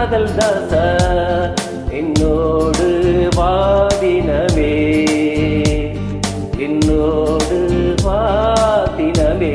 காதல் தாசா என்னோடு வாதினமே என்னோடு வாதினமே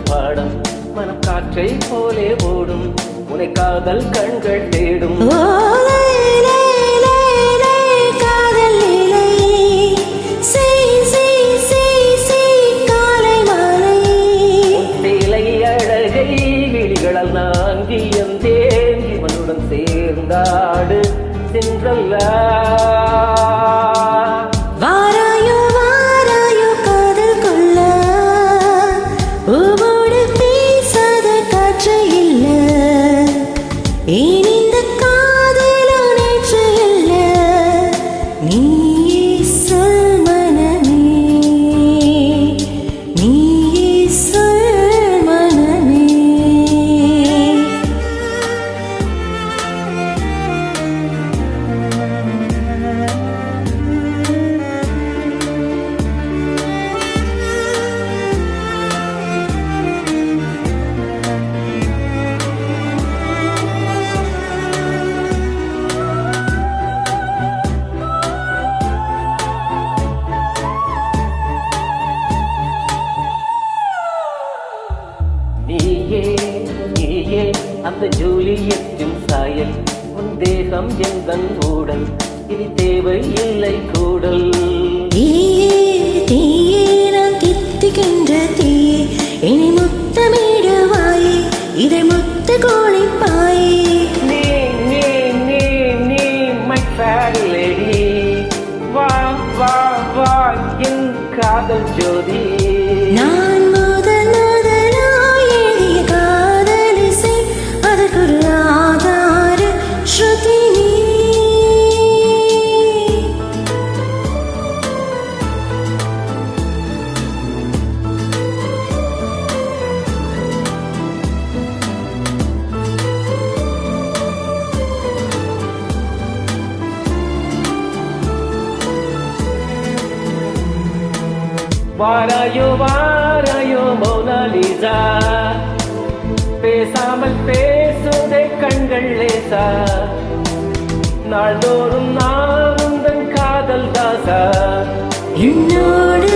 பாடம் மனம் காற்றை போலே ஓடும் உனை காதல் கண்கள் தேடும் சேலை அழகை விழிகளால் நாங்கியம் தேங்கி இவனுடன் சேர்ந்தாடு சென்றல்லா நீயே அந்த ஜூலியத்தின் சாயல் உன் தேகம் எந்தன் ஊடல் இனி தேவை இல்லை கூடல் நான் தித்துகின்ற தீயே இனி முத்தமிடுவாயே இதை முத்த கோழிப்பாயே நீ மை ஃபேரி லேடி வா வா வா என் காதல் ஜோதி நான் வாராயோ மோனாலிசா பேசாமல் பேசுதே கண்கள் லேசா நாள்தோறும் நான் உந்தன் காதல் தாசா என்னோடு